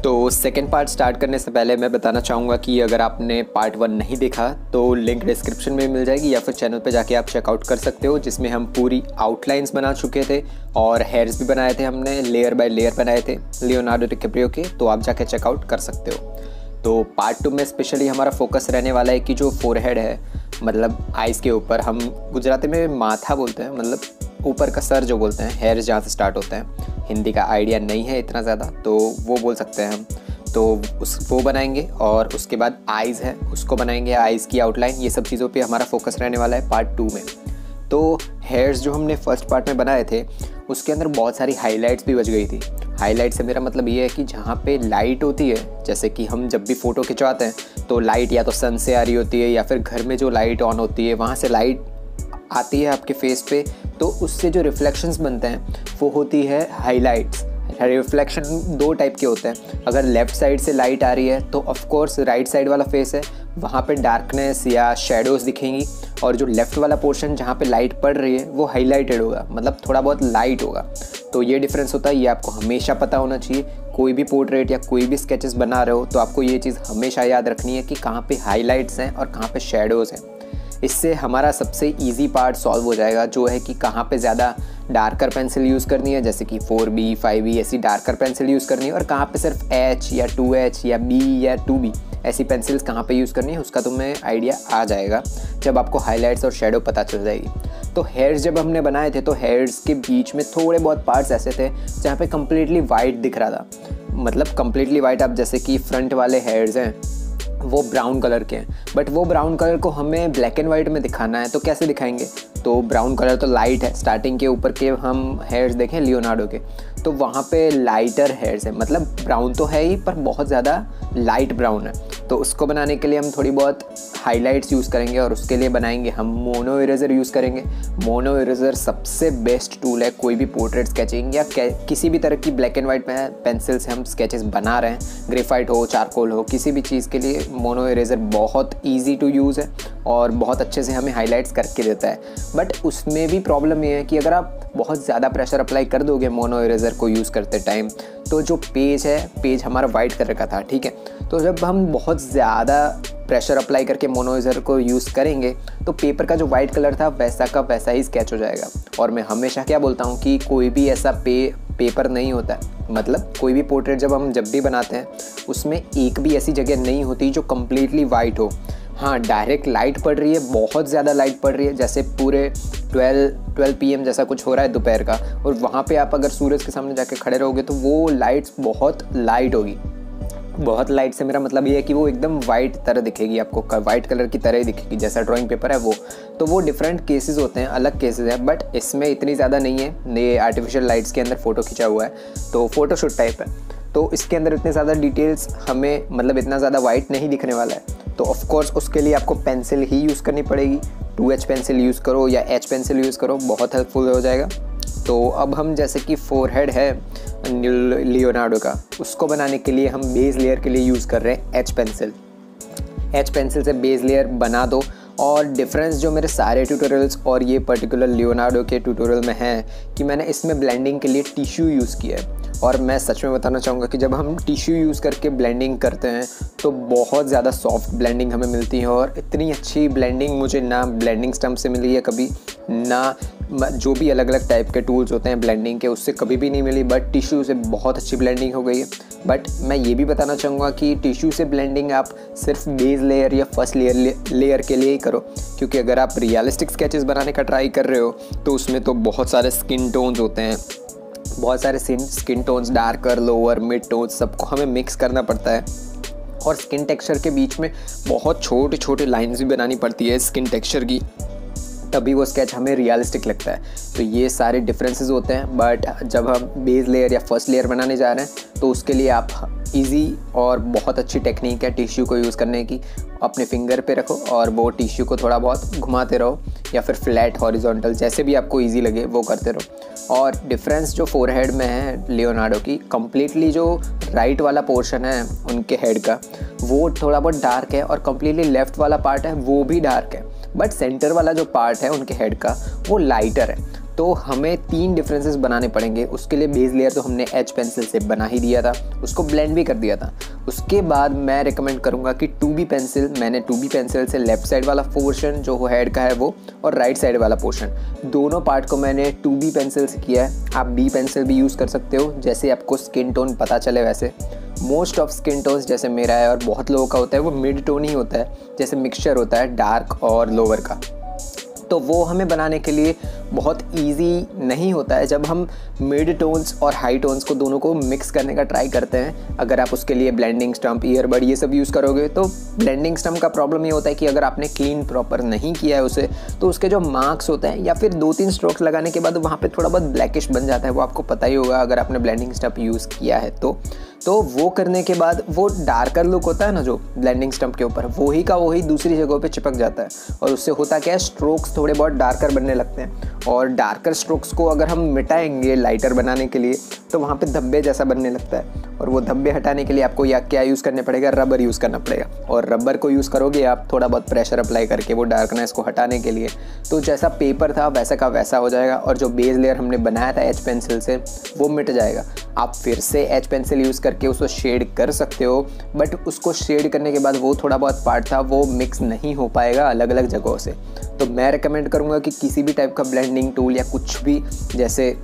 तो second part start करने से पहले मैं बताना चाहूँगा कि अगर आपने पार्ट 1 नहीं देखा तो लिंक डिस्क्रिप्शन में मिल जाएगी या फिर चैनल पे जाके आप चेकआउट कर सकते हो, जिसमें हम पूरी आउटलाइंस बना चुके थे और हेयर्स भी बनाए थे, हमने लेयर बाय लेयर बनाए थे लियोनार्डो डिकैप्रियो के, तो आप जाके चेकआउट कर सकते हो। तो पार्ट 2 में स्पेशली हमारा फोकस रहने वाला है कि जो फोरहेड है, मतलब आइज़ के ऊपर, हम गुजराती में माथा बोलते हैं, मतलब ऊपर का सर जो बोलते हैं, हेयर्स जहाँ से स्टार्ट होते हैं। हिंदी का आइडिया नहीं है इतना ज़्यादा, तो वो बोल सकते हैं हम। तो वो बनाएंगे और उसके बाद आइज़ है उसको बनाएंगे, आइज़ की आउटलाइन, ये सब चीज़ों पे हमारा फोकस रहने वाला है पार्ट 2 में। तो हेयर्स जो हमने फर्स्ट पार्ट में बनाए थे उसके अंदर बहुत सारी हाइलाइट्स भी बच गई थी। हाइलाइट से मेरा मतलब ये है कि जहाँ पे लाइट होती है, जैसे कि हम जब भी फ़ोटो खिंचवाते हैं तो लाइट या तो सन से आ रही होती है या फिर घर में जो लाइट ऑन होती है वहाँ से लाइट आती है आपके फेस पे, तो उससे जो रिफ्लेक्शंस बनते हैं वो होती है हाइलाइट्स। रिफ्लेक्शन 2 टाइप के होते हैं। अगर लेफ़्ट साइड से लाइट आ रही है तो ऑफ कोर्स राइट साइड वाला फेस है, वहाँ पे डार्कनेस या शेडोज़ दिखेंगी, और जो लेफ़्ट वाला पोर्शन जहाँ पे लाइट पड़ रही है वो हाईलाइटेड होगा, मतलब थोड़ा बहुत लाइट होगा। तो ये डिफरेंस होता है, ये आपको हमेशा पता होना चाहिए। कोई भी पोर्ट्रेट या कोई भी स्केचेस बना रहे हो तो आपको ये चीज़ हमेशा याद रखनी है कि कहाँ पे हाइलाइट्स हैं और कहाँ पे शेडोज़ हैं। इससे हमारा सबसे इजी पार्ट सॉल्व हो जाएगा, जो है कि कहाँ पे ज़्यादा डार्कर पेंसिल यूज़ करनी है, जैसे कि 4B 5B ऐसी डार्कर पेंसिल यूज़ करनी है, और कहाँ पे सिर्फ H या 2H या B या 2B ऐसी पेंसिल्स कहाँ पे यूज़ करनी है, उसका तुम्हें आइडिया आ जाएगा जब आपको हाइलाइट्स और शेडो पता चल जाएगी। तो हेयर्स जब हमने बनाए थे तो हेयर्स के बीच में थोड़े बहुत पार्ट्स ऐसे थे जहाँ पे कम्प्लीटली वाइट दिख रहा था, मतलब कम्प्लीटली वाइट। अब जैसे कि फ्रंट वाले हेयर्स हैं वो ब्राउन कलर के हैं, बट वो ब्राउन कलर को हमें ब्लैक एंड वाइट में दिखाना है, तो कैसे दिखाएंगे? तो ब्राउन कलर तो लाइट है, स्टार्टिंग के ऊपर के हम हेयर्स देखें लियोनार्डो के, तो वहाँ पे लाइटर हेयर्स है, मतलब ब्राउन तो है ही पर बहुत ज़्यादा लाइट ब्राउन है। तो उसको बनाने के लिए हम थोड़ी बहुत हाइलाइट्स यूज़ करेंगे और उसके लिए बनाएंगे हम मोनो इरेज़र यूज़ करेंगे। मोनो इरेज़र सबसे बेस्ट टूल है कोई भी पोर्ट्रेट स्केचिंग या किसी भी तरह की ब्लैक एंड वाइट पेंसिल से हम स्केचेस बना रहे हैं, ग्रेफाइट हो, चारकोल हो, किसी भी चीज़ के लिए मोनो इरेज़र बहुत ईजी टू यूज़ है और बहुत अच्छे से हमें हाइलाइट्स करके देता है। बट उसमें भी प्रॉब्लम ये है कि अगर आप बहुत ज़्यादा प्रेशर अप्लाई कर दोगे मोनो इरेज़र को यूज़ करते टाइम, तो जो पेज है, पेज हमारा वाइट कलर का था, ठीक है, तो जब हम बहुत ज़्यादा प्रेशर अप्लाई करके मोनो इरेज़र को यूज़ करेंगे तो पेपर का जो वाइट कलर था वैसा का वैसा ही स्केच हो जाएगा। और मैं हमेशा क्या बोलता हूँ कि कोई भी ऐसा पेपर नहीं होता है, मतलब कोई भी पोर्ट्रेट जब भी बनाते हैं उसमें एक भी ऐसी जगह नहीं होती जो कम्प्लीटली वाइट हो। हाँ, डायरेक्ट लाइट पड़ रही है, बहुत ज़्यादा लाइट पड़ रही है, जैसे पूरे 12 PM जैसा कुछ हो रहा है दोपहर का, और वहाँ पे आप अगर सूरज के सामने जाके खड़े रहोगे तो वो लाइट्स बहुत लाइट होगी। बहुत लाइट से मेरा मतलब ये है कि वो एकदम वाइट तरह दिखेगी, आपको वाइट कलर की तरह ही दिखेगी, जैसा ड्राइंग पेपर है वो। तो वो डिफरेंट केसेस होते हैं, अलग केसेस हैं, बट इसमें इतनी ज़्यादा नहीं है। ये आर्टिफिशियल लाइट्स के अंदर फ़ोटो खिंचा हुआ है तो फ़ोटोशूट टाइप है, तो इसके अंदर इतने ज़्यादा डिटेल्स हमें, मतलब इतना ज़्यादा वाइट नहीं दिखने वाला है। तो ऑफ कोर्स उसके लिए आपको पेंसिल ही यूज़ करनी पड़ेगी। 2H पेंसिल यूज़ करो या H पेंसिल यूज़ करो, बहुत हेल्पफुल हो जाएगा। तो अब हम जैसे कि फोरहेड है लियोनार्डो का, उसको बनाने के लिए हम बेस लेयर के लिए यूज़ कर रहे हैं H पेंसिल। H पेंसिल से बेस लेयर बना दो। और डिफरेंस जो मेरे सारे ट्यूटोरियल्स और ये पर्टिकुलर लियोनार्डो के ट्यूटोरियल में है कि मैंने इसमें ब्लेंडिंग के लिए टिश्यू यूज़ किया है। और मैं सच में बताना चाहूँगा कि जब हम टिश्यू यूज़ करके ब्लेंडिंग करते हैं तो बहुत ज़्यादा सॉफ्ट ब्लेंडिंग हमें मिलती है, और इतनी अच्छी ब्लेंडिंग मुझे ना ब्लेंडिंग स्टम्प से मिली है कभी, ना जो भी अलग अलग टाइप के टूल्स होते हैं ब्लेंडिंग के उससे कभी भी नहीं मिली, बट टिश्यू से बहुत अच्छी ब्लेंडिंग हो गई है। बट मैं ये भी बताना चाहूँगा कि टिश्यू से ब्लेंडिंग आप सिर्फ बेस लेयर या फर्स्ट लेयर के लिए ही करो, क्योंकि अगर आप रियलिस्टिक स्केचेस बनाने का ट्राई कर रहे हो तो उसमें तो बहुत सारे स्किन टोन्स होते हैं, बहुत सारे skin tones, darker, lower, mid tones, सबको हमें मिक्स करना पड़ता है। और स्किन टेक्सचर के बीच में बहुत छोटे छोटे लाइंस भी बनानी पड़ती है स्किन टेक्सचर की, तभी वो स्केच हमें रियलिस्टिक लगता है। तो ये सारे डिफरेंसेस होते हैं। बट जब हम बेस लेयर या फर्स्ट लेयर बनाने जा रहे हैं तो उसके लिए आप इजी और बहुत अच्छी टेक्निक है टिश्यू को यूज़ करने की। अपने फिंगर पे रखो और वो टिश्यू को थोड़ा बहुत घुमाते रहो, या फिर फ्लैट, हॉरिजॉन्टल, जैसे भी आपको इजी लगे वो करते रहो। और डिफरेंस जो फोरहेड में है लियोनार्डो की, कम्प्लीटली जो राइट वाला पोर्शन है उनके हेड का वो थोड़ा बहुत डार्क है, और कम्प्लीटली लेफ़्ट वाला पार्ट है वो भी डार्क है, बट सेंटर वाला जो पार्ट है उनके हेड का वो लाइटर है। तो हमें 3 डिफरेंसेस बनाने पड़ेंगे। उसके लिए बेस लेयर तो हमने एच पेंसिल से बना ही दिया था, उसको ब्लेंड भी कर दिया था। उसके बाद मैं रिकमेंड करूँगा कि 2B पेंसिल, मैंने 2B पेंसिल से लेफ़्ट साइड वाला पोर्शन जो हेड का है वो, और राइट साइड वाला पोर्शन, दोनों पार्ट को मैंने 2B पेंसिल से किया है। आप B पेंसिल भी यूज़ कर सकते हो, जैसे आपको स्किन टोन पता चले वैसे। मोस्ट ऑफ स्किन टोन्स जैसे मेरा है और बहुत लोगों का होता है वो मिड टोन ही होता है, जैसे मिक्सचर होता है डार्क और लोअर का। तो वो हमें बनाने के लिए बहुत इजी नहीं होता है जब हम मिड टोन्स और हाई टोन्स को दोनों को मिक्स करने का ट्राई करते हैं। अगर आप उसके लिए ब्लेंडिंग स्टम्प, ईयरबड ये सब यूज़ करोगे तो ब्लेंडिंग स्टम्प का प्रॉब्लम ये होता है कि अगर आपने क्लीन प्रॉपर नहीं किया है उसे, तो उसके जो मार्क्स होते हैं या फिर 2-3 स्ट्रोक्स लगाने के बाद वहाँ पे थोड़ा बहुत ब्लैकिश बन जाता है। वो आपको पता ही होगा अगर आपने ब्लेंडिंग स्टम्प यूज़ किया है तो वो करने के बाद वो डार्कर लुक होता है ना जो ब्लेंडिंग स्टम्प के ऊपर, वही का वही दूसरी जगहों पे चिपक जाता है। और उससे होता क्या है, स्ट्रोक्स थोड़े बहुत डार्कर बनने लगते हैं। और डार्कर स्ट्रोक्स को अगर हम मिटाएंगे लाइटर बनाने के लिए तो वहाँ पे धब्बे जैसा बनने लगता है। और वो धब्बे हटाने के लिए आपको या क्या यूज़ करने पड़ेगा, रबर यूज़ करना पड़ेगा। और रबर को यूज़ करोगे आप थोड़ा बहुत प्रेशर अप्लाई करके वो डार्कनेस को हटाने के लिए, तो जैसा पेपर था वैसा का वैसा हो जाएगा। और जो बेस लेयर हमने बनाया था एच पेंसिल से वो मिट जाएगा। आप फिर से एच पेंसिल यूज़ करके उसको शेड कर सकते हो, बट उसको शेड करने के बाद वो थोड़ा बहुत पार्ट था वो मिक्स नहीं हो पाएगा अलग अलग जगहों से। तो मैं रिकमेंड करूँगा कि किसी भी टाइप का ब्लेंडिंग टूल या कुछ भी, जैसे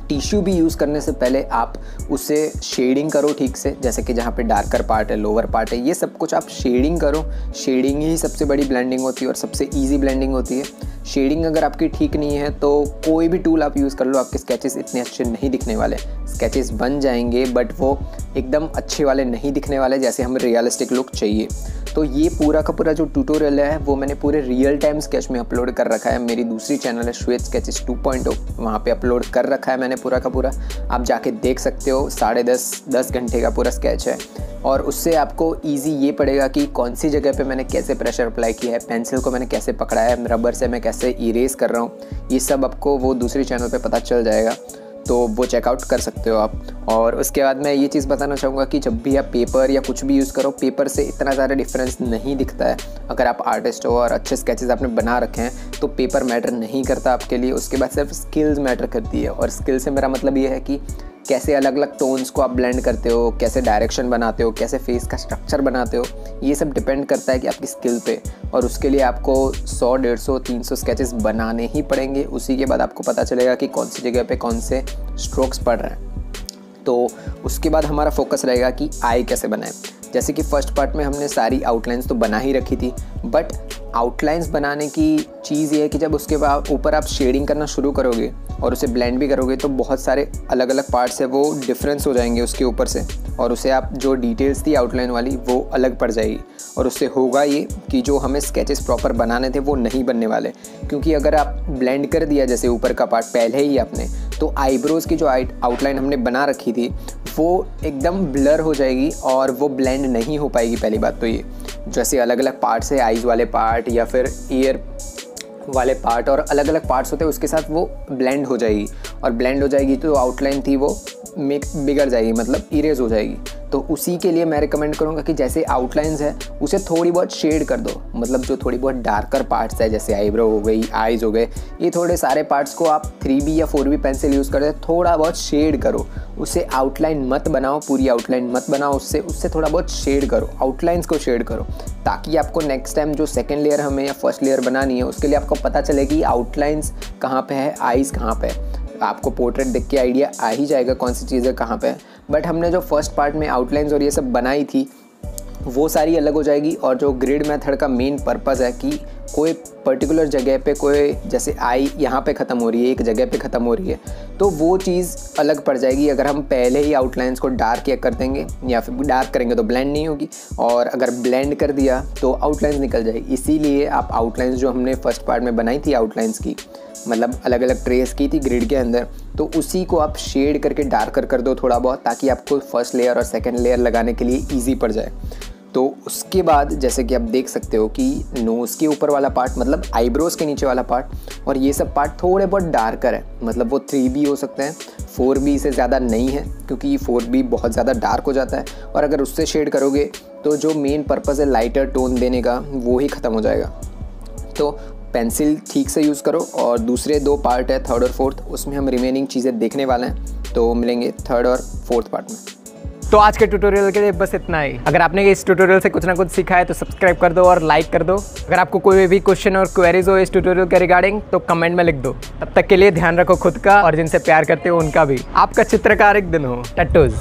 टिश्यू भी यूज़ करने से पहले आप उसे शेडिंग करो ठीक से, जैसे कि जहाँ पे डार्कर पार्ट है, लोअर पार्ट है, ये सब कुछ आप शेडिंग करो। शेडिंग ही सबसे बड़ी ब्लेंडिंग होती है और सबसे इजी ब्लेंडिंग होती है। शेडिंग अगर आपकी ठीक नहीं है तो कोई भी टूल आप यूज़ कर लो, आपके स्केचेस इतने अच्छे नहीं दिखने वाले। स्केचेस बन जाएंगे बट वो एकदम अच्छे वाले नहीं दिखने वाले, जैसे हमें रियलिस्टिक लुक चाहिए। तो ये पूरा का पूरा जो ट्यूटोरियल है वो मैंने पूरे रियल टाइम स्केच में अपलोड कर रखा है। मेरी दूसरी चैनल है श्वेत स्केचेस 2.0, वहाँ पे अपलोड कर रखा है मैंने पूरा का पूरा। आप जाके देख सकते हो, 10.5 घंटे का पूरा स्केच है। और उससे आपको इजी ये पड़ेगा कि कौन सी जगह पे मैंने कैसे प्रेशर अप्लाई किया है, पेंसिल को मैंने कैसे पकड़ा है, रबर से मैं कैसे इरेज कर रहा हूँ, ये सब आपको वो दूसरी चैनल पे पता चल जाएगा। तो वो चेकआउट कर सकते हो आप। और उसके बाद मैं ये चीज़ बताना चाहूँगा कि जब भी आप पेपर या कुछ भी यूज़ करो, पेपर से इतना ज़्यादा डिफरेंस नहीं दिखता है। अगर आप आर्टिस्ट हो और अच्छे स्केचेस आपने बना रखे हैं तो पेपर मैटर नहीं करता आपके लिए। उसके बाद सिर्फ स्किल्स मैटर करती है। और स्किल से मेरा मतलब ये है कि कैसे अलग अलग टोन्स को आप ब्लेंड करते हो, कैसे डायरेक्शन बनाते हो, कैसे फेस का स्ट्रक्चर बनाते हो, ये सब डिपेंड करता है कि आपकी स्किल पे। और उसके लिए आपको 100, 150, 300 स्केचेस बनाने ही पड़ेंगे। उसी के बाद आपको पता चलेगा कि कौन सी जगह पे कौन से स्ट्रोक्स पड़ रहे हैं। तो उसके बाद हमारा फोकस रहेगा कि आई कैसे बनाएं। जैसे कि फर्स्ट पार्ट में हमने सारी आउटलाइंस तो बना ही रखी थी, बट आउटलाइंस बनाने की चीज़ ये है कि जब उसके बाद ऊपर आप शेडिंग करना शुरू करोगे और उसे ब्लेंड भी करोगे तो बहुत सारे अलग अलग पार्ट्स है वो डिफरेंस हो जाएंगे उसके ऊपर से। और उसे आप जो डिटेल्स थी आउटलाइन वाली वो अलग पड़ जाएगी। और उससे होगा ये कि जो हमें स्केचेस प्रॉपर बनाने थे वो नहीं बनने वाले। क्योंकि अगर आप ब्लेंड कर दिया जैसे ऊपर का पार्ट पहले ही आपने, तो आईब्रोज़ की जो आउटलाइन हमने बना रखी थी वो एकदम ब्लर हो जाएगी और वो ब्लेंड नहीं हो पाएगी। पहली बात तो ये, जैसे अलग अलग पार्ट्स है, आईज़ वाले पार्ट या फिर ईयर वाले पार्ट और अलग अलग पार्ट्स होते हैं, उसके साथ वो ब्लेंड हो जाएगी। और ब्लेंड हो जाएगी तो आउटलाइन थी वो बिगड़ जाएगी, मतलब इरेज हो जाएगी। तो उसी के लिए मैं रिकमेंड करूँगा कि जैसे आउटलाइंस है उसे थोड़ी बहुत शेड कर दो। मतलब जो थोड़ी बहुत डार्कर पार्ट्स है, जैसे आईब्रो हो गई, आईज़ हो गए, ये थोड़े सारे पार्ट्स को आप 3B या 4B पेंसिल यूज़ करते थोड़ा बहुत शेड करो। उसे आउटलाइन मत बनाओ, पूरी आउटलाइन मत बनाओ, उससे थोड़ा बहुत शेड करो, आउटलाइंस को शेड करो, ताकि आपको नेक्स्ट टाइम जो सेकेंड लेयर हमें या फर्स्ट लेयर बनानी है उसके लिए आपको पता चले कि आउटलाइंस कहाँ पे है, आईज़ कहाँ पे है। आपको पोर्ट्रेट देख के आइडिया आ ही जाएगा कौन सी चीज़ें कहाँ पे है। बट हमने जो फर्स्ट पार्ट में आउटलाइंस और ये सब बनाई थी वो सारी अलग हो जाएगी। और जो ग्रिड मेथड का मेन पर्पज़ है कि कोई पर्टिकुलर जगह पे, कोई जैसे आई यहाँ पे ख़त्म हो रही है, एक जगह पे ख़त्म हो रही है, तो वो चीज़ अलग पड़ जाएगी अगर हम पहले ही आउटलाइंस को डार्क या कर देंगे, या फिर डार्क करेंगे तो ब्लेंड नहीं होगी, और अगर ब्लेंड कर दिया तो आउटलाइंस निकल जाएगी। इसीलिए आप आउटलाइंस जो हमने फर्स्ट पार्ट में बनाई थी आउटलाइंस की, मतलब अलग अलग ट्रेस की थी ग्रिड के अंदर, तो उसी को आप शेड करके डार्कर कर दो थोड़ा बहुत, ताकि आपको फर्स्ट लेयर और सेकेंड लेयर लगाने के लिए ईजी पड़ जाए। तो उसके बाद जैसे कि आप देख सकते हो कि नोज़ के ऊपर वाला पार्ट, मतलब आईब्रोज़ के नीचे वाला पार्ट और ये सब पार्ट थोड़े बहुत डार्कर है। मतलब वो 3B हो सकते हैं, 4B से ज़्यादा नहीं है, क्योंकि 4B बहुत ज़्यादा डार्क हो जाता है। और अगर उससे शेड करोगे तो जो मेन पर्पज़ है लाइटर टोन देने का वो ही ख़त्म हो जाएगा। तो पेंसिल ठीक से यूज़ करो। और दूसरे 2 पार्ट है, थर्ड और फोर्थ, उसमें हम रिमेनिंग चीज़ें देखने वाले हैं। तो मिलेंगे थर्ड और फोर्थ पार्ट में। तो आज के ट्यूटोरियल के लिए बस इतना ही। अगर आपने इस ट्यूटोरियल से कुछ ना कुछ सीखा है तो सब्सक्राइब कर दो और लाइक कर दो। अगर आपको कोई भी क्वेश्चन और क्वेरीज हो इस ट्यूटोरियल के रिगार्डिंग तो कमेंट में लिख दो। तब तक के लिए ध्यान रखो खुद का और जिनसे प्यार करते हो उनका भी। आपका चित्रकारिक दिन हो। टट्टूज।